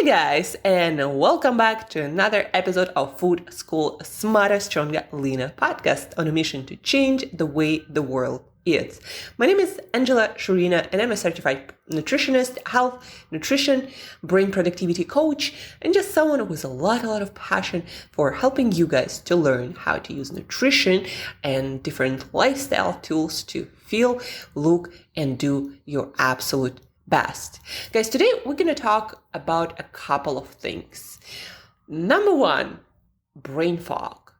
Hey guys, and welcome back to another episode of Food School Smarter, Stronger, Leaner podcast on a mission to change the way the world eats. My name is Angela Shurina, and I'm a certified nutritionist, health, nutrition, brain productivity coach, and just someone with a lot of passion for helping you guys to learn how to use nutrition and different lifestyle tools to feel, look, and do your absolute best. Guys, today we're going to talk about a couple of things. Number one, brain fog.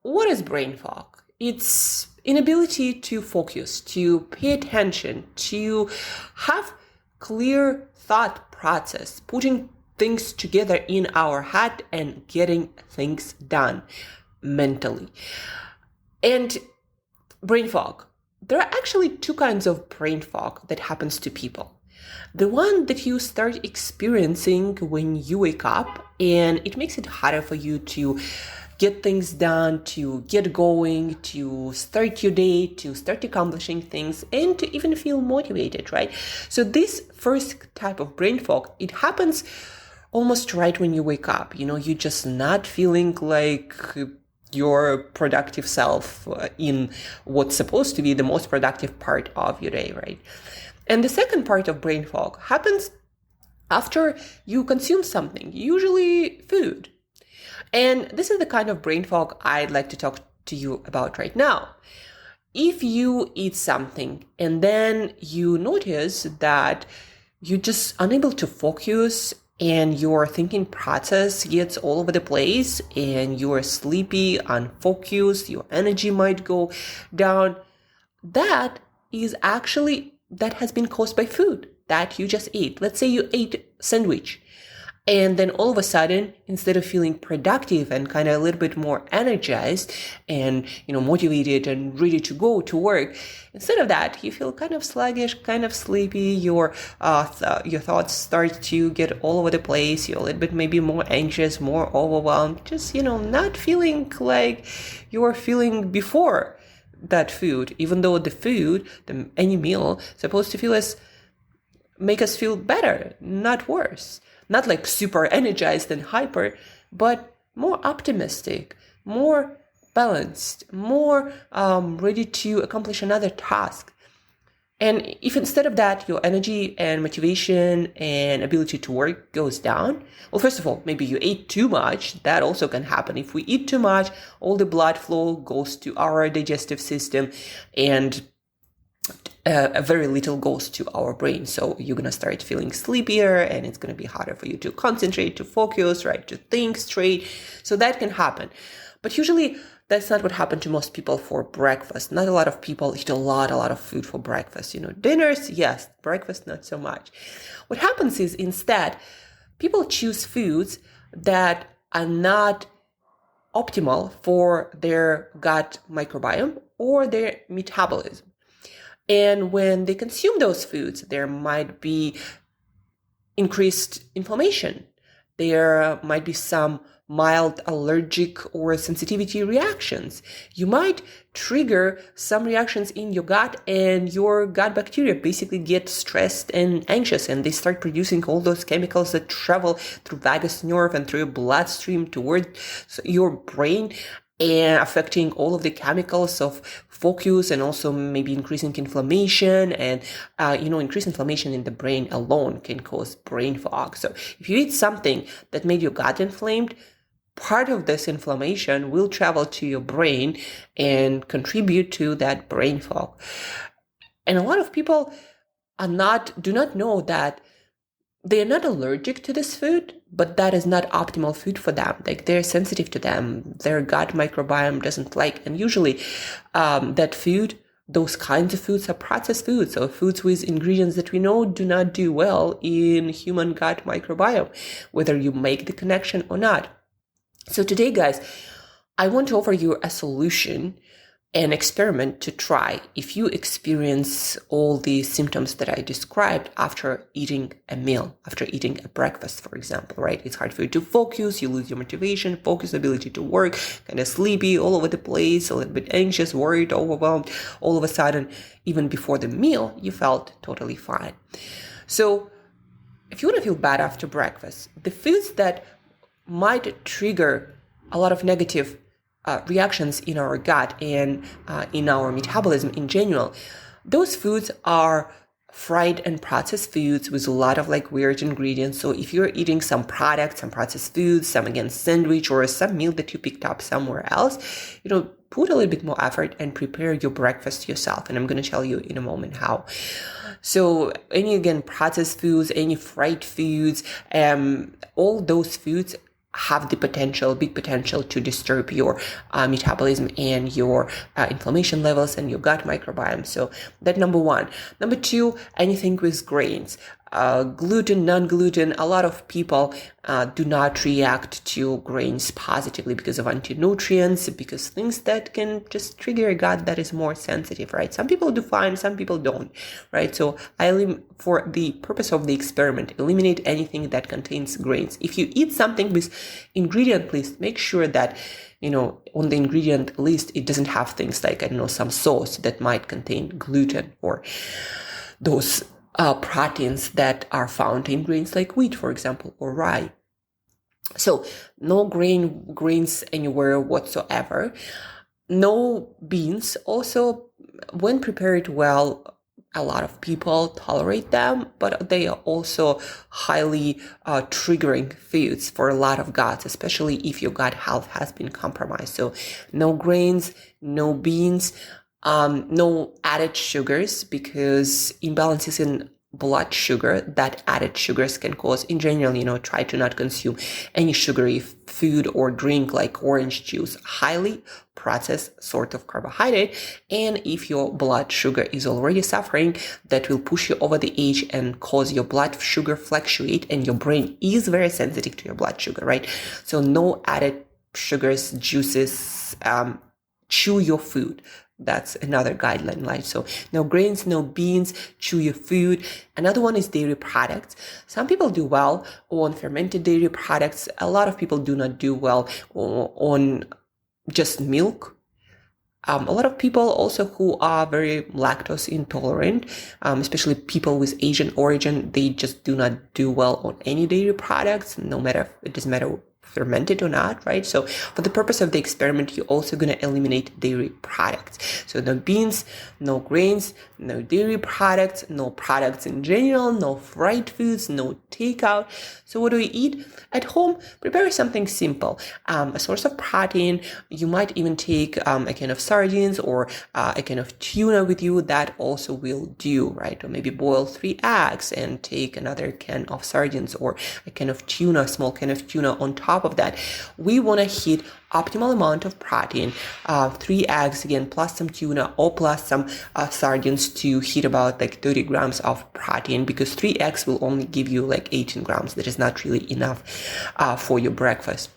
What is brain fog? It's inability to focus, to pay attention, to have clear thought process, putting things together in our head and getting things done mentally. And brain fog. There are actually two kinds of brain fog that happens to people. The one that you start experiencing when you wake up, and it makes it harder for you to get things done, to get going, to start your day, to start accomplishing things, and to even feel motivated, right? So this first type of brain fog, it happens almost right when you wake up. You're just not feeling like your productive self in what's supposed to be the most productive part of your day, right? And the second part of brain fog happens after you consume something, usually food. And this is the kind of brain fog I'd like to talk to you about right now. If you eat something and then you notice that you're just unable to focus and your thinking process gets all over the place and you're sleepy, unfocused, your energy might go down, that has been caused by food that you just ate. Let's say you ate a sandwich, and then all of a sudden, instead of feeling productive and kind of a little bit more energized and, motivated and ready to go to work, instead of that, you feel kind of sluggish, kind of sleepy. Your thoughts start to get all over the place. You're a little bit maybe more anxious, more overwhelmed, just, not feeling like you were feeling before that food, even though the food, any meal, supposed to make us feel better, not worse. Not like super energized and hyper, but more optimistic, more balanced, more ready to accomplish another task. And if instead of that, your energy and motivation and ability to work goes down, well, first of all, maybe you ate too much. That also can happen. If we eat too much, all the blood flow goes to our digestive system, and very little goes to our brain. So you're going to start feeling sleepier, and it's going to be harder for you to concentrate, to focus, right, to think straight. So that can happen. But usually that's not what happened to most people for breakfast. Not a lot of people eat a lot of food for breakfast. Dinners, yes, breakfast, not so much. What happens is instead, people choose foods that are not optimal for their gut microbiome or their metabolism. And when they consume those foods, there might be increased inflammation. There might be some mild allergic or sensitivity reactions. You might trigger some reactions in your gut, and your gut bacteria basically get stressed and anxious, and they start producing all those chemicals that travel through vagus nerve and through your bloodstream toward your brain, and affecting all of the chemicals of focus, and also maybe increasing inflammation. And increased inflammation in the brain alone can cause brain fog. So if you eat something that made your gut inflamed, part of this inflammation will travel to your brain and contribute to that brain fog. And a lot of people do not know that they are not allergic to this food, but that is not optimal food for them. Like, they're sensitive to them. Their gut microbiome doesn't like. And usually that food, those kinds of foods, are processed foods, or foods with ingredients that we know do not do well in human gut microbiome, whether you make the connection or not. So today, guys, I want to offer you a solution, an experiment to try if you experience all the symptoms that I described after eating a meal, after eating a breakfast, for example, right? It's hard for you to focus, you lose your motivation, focus, ability to work, kind of sleepy, all over the place, a little bit anxious, worried, overwhelmed. All of a sudden, even before the meal, you felt totally fine. So if you want to feel bad after breakfast, the foods that might trigger a lot of negative reactions in our gut and in our metabolism in general, those foods are fried and processed foods with a lot of like weird ingredients. So if you're eating some products, some processed foods, some again sandwich or some meal that you picked up somewhere else, put a little bit more effort and prepare your breakfast yourself. And I'm going to tell you in a moment how. So any, again, processed foods, any fried foods, all those foods have the big potential to disturb your metabolism and your inflammation levels and your gut microbiome. So that's number one. Number two, anything with grains. Gluten, non-gluten, a lot of people do not react to grains positively because of anti-nutrients, because things that can just trigger a gut that is more sensitive, right? Some people do fine, some people don't, right? So for the purpose of the experiment, eliminate anything that contains grains. If you eat something with ingredient list, make sure that on the ingredient list, it doesn't have things like, some sauce that might contain gluten or those proteins that are found in grains like wheat, for example, or rye. So no grains anywhere whatsoever. No beans. Also, when prepared well, a lot of people tolerate them, but they are also highly triggering foods for a lot of guts, especially if your gut health has been compromised. So no grains, no beans, no added sugars, because imbalances in blood sugar, that added sugars can cause, in general, try to not consume any sugary food or drink like orange juice, highly processed sort of carbohydrate. And if your blood sugar is already suffering, that will push you over the edge and cause your blood sugar fluctuate, and your brain is very sensitive to your blood sugar, right? So no added sugars, juices, chew your food. That's another guideline, right? So no grains, no beans, chew your food. Another one is dairy products. Some people do well on fermented dairy products. A lot of people do not do well on just milk. A lot of people also who are very lactose intolerant, especially people with Asian origin, they just do not do well on any dairy products, it doesn't matter fermented or not, right? So for the purpose of the experiment, you're also going to eliminate dairy products. So no beans, no grains, no dairy products, no products in general, no fried foods, no takeout. So what do we eat? At home, prepare something simple. A source of protein. You might even take a can of sardines or a can of tuna with you. That also will do, right? Or maybe boil 3 eggs and take another can of sardines or a can of tuna, a small can of tuna on top of that. We want to hit optimal amount of protein, 3 eggs again, plus some tuna or plus some sardines to hit about like 30 grams of protein, because 3 eggs will only give you like 18 grams. That is not really enough for your breakfast.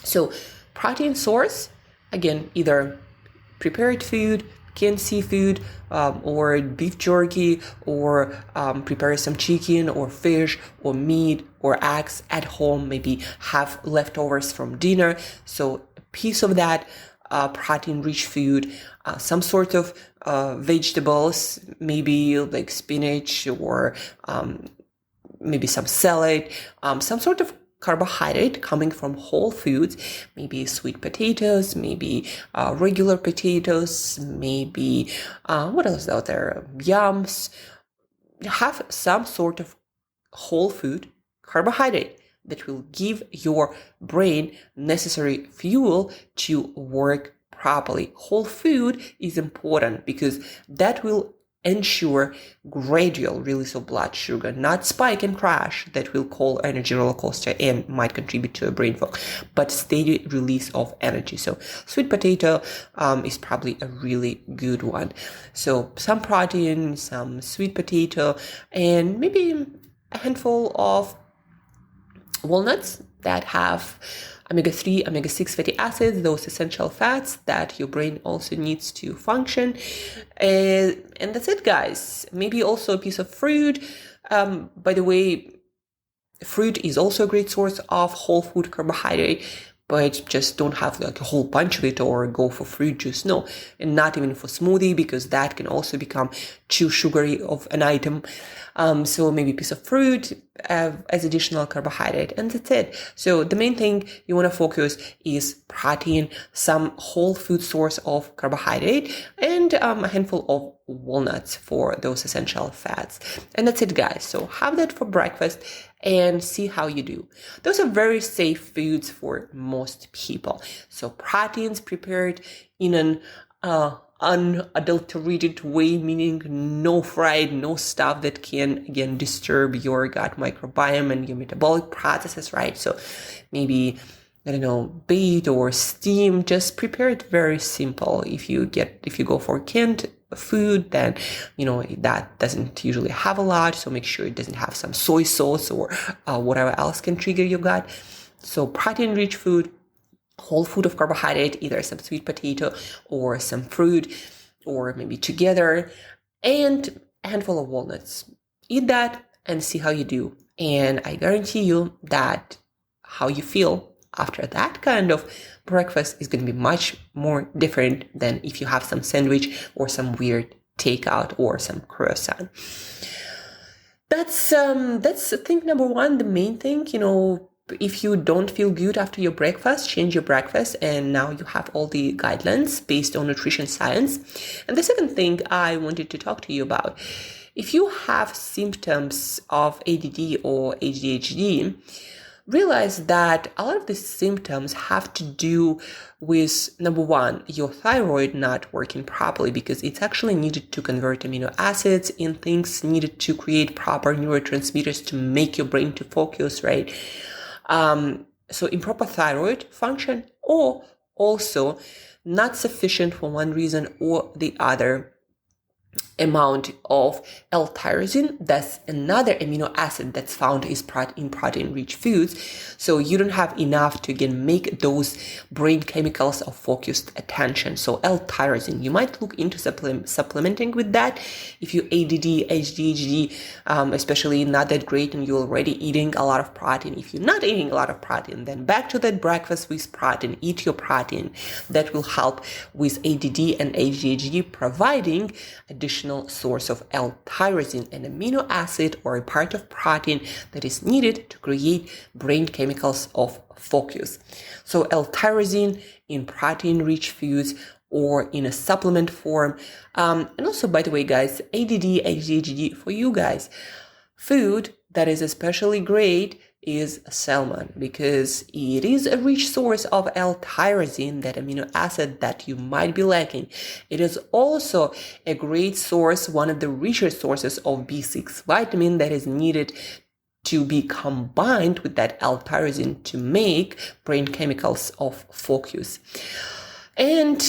So protein source, again, either prepared food, canned seafood, or beef jerky, or prepare some chicken or fish or meat or eggs at home, maybe have leftovers from dinner. So a piece of that protein-rich food, some sort of vegetables, maybe like spinach or maybe some salad, some sort of carbohydrate coming from whole foods, maybe sweet potatoes, maybe regular potatoes, maybe what else is out there? Yams. Have some sort of whole food carbohydrate that will give your brain necessary fuel to work properly. Whole food is important because that will ensure gradual release of blood sugar, not spike and crash that will call energy roller coaster and might contribute to a brain fog, but steady release of energy. So sweet potato is probably a really good one. So some protein, some sweet potato, and maybe a handful of walnuts that have omega-3, omega-6 fatty acids, those essential fats that your brain also needs to function. And that's it, guys. Maybe also a piece of fruit. By the way, fruit is also a great source of whole food carbohydrate. but just don't have like a whole bunch of it or go for fruit juice. No, and not even for smoothie, because that can also become too sugary of an item. So maybe a piece of fruit as additional carbohydrate, and that's it. So the main thing you want to focus is protein, some whole food source of carbohydrate, and a handful of walnuts for those essential fats. And that's it, guys. So have that for breakfast and see how you do. Those are very safe foods for most people. So proteins prepared in an unadulterated way, meaning no fried, no stuff that can again disturb your gut microbiome and your metabolic processes, right? So maybe, I don't know, baked or steamed, just prepare it very simple. If you go for canned food, then that doesn't usually have a lot, so make sure it doesn't have some soy sauce or whatever else can trigger your gut. So protein rich food, whole food of carbohydrate, either some sweet potato or some fruit, or maybe together, and a handful of walnuts. Eat that and see how you do. And I guarantee you that how you feel after that kind of breakfast is going to be much more different than if you have some sandwich or some weird takeout or some croissant. That's thing number one, the main thing. If you don't feel good after your breakfast, change your breakfast, and now you have all the guidelines based on nutrition science. And the second thing I wanted to talk to you about, if you have symptoms of ADD or ADHD, realize that a lot of the symptoms have to do with, number one, your thyroid not working properly, because it's actually needed to convert amino acids in things needed to create proper neurotransmitters to make your brain to focus, right? So improper thyroid function, or also not sufficient for one reason or the other amount of L-tyrosine. That's another amino acid that's found in protein-rich foods. So you don't have enough to again make those brain chemicals of focused attention. So L-tyrosine, you might look into supplementing with that. If you ADD, ADHD, especially not that great and you're already eating a lot of protein. If you're not eating a lot of protein, then back to that breakfast with protein. Eat your protein. That will help with ADD and ADHD, providing additional source of L-tyrosine, an amino acid or a part of protein that is needed to create brain chemicals of focus. So L-tyrosine in protein-rich foods or in a supplement form. And also, by the way, guys, ADD, ADHD, for you guys, food that is especially great is salmon, because it is a rich source of L-tyrosine, that amino acid that you might be lacking. It is also a great source, one of the richer sources of B6 vitamin that is needed to be combined with that L-tyrosine to make brain chemicals of focus. And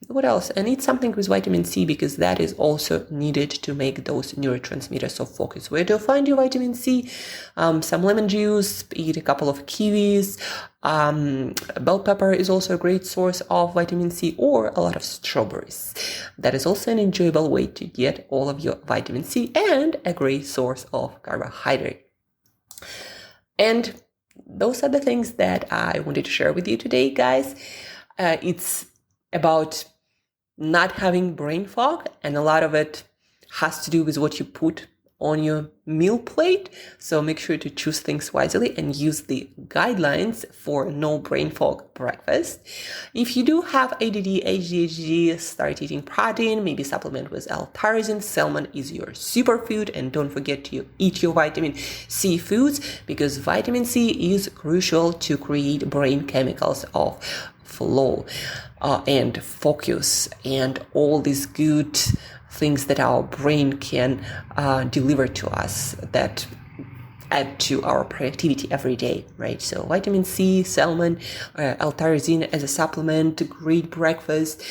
what else? And eat something with vitamin C, because that is also needed to make those neurotransmitters of focus. Where do you find your vitamin C? Some lemon juice, eat a couple of kiwis. Bell pepper is also a great source of vitamin C, or a lot of strawberries. That is also an enjoyable way to get all of your vitamin C and a great source of carbohydrate. And those are the things that I wanted to share with you today, guys. It's about not having brain fog, and a lot of it has to do with what you put on your meal plate. So make sure to choose things wisely and use the guidelines for no brain fog breakfast. If you do have ADD, ADHD, start eating protein, maybe supplement with L-tyrosine. Salmon is your superfood, and don't forget to eat your vitamin C foods, because vitamin C is crucial to create brain chemicals of flow and focus and all these good things that our brain can deliver to us that add to our productivity every day, right? So vitamin C, salmon, L-tyrosine as a supplement, great breakfast,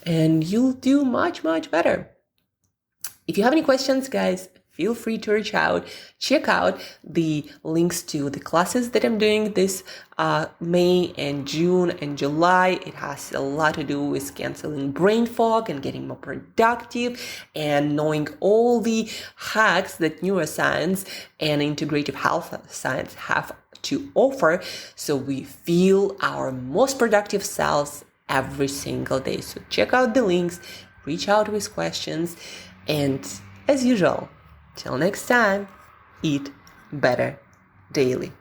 and you'll do much, much better. If you have any questions, guys, feel free to reach out. Check out the links to the classes that I'm doing this May and June and July. It has a lot to do with canceling brain fog and getting more productive and knowing all the hacks that neuroscience and integrative health science have to offer so we feel our most productive selves every single day. So check out the links, reach out with questions, and as usual, till next time, eat better daily.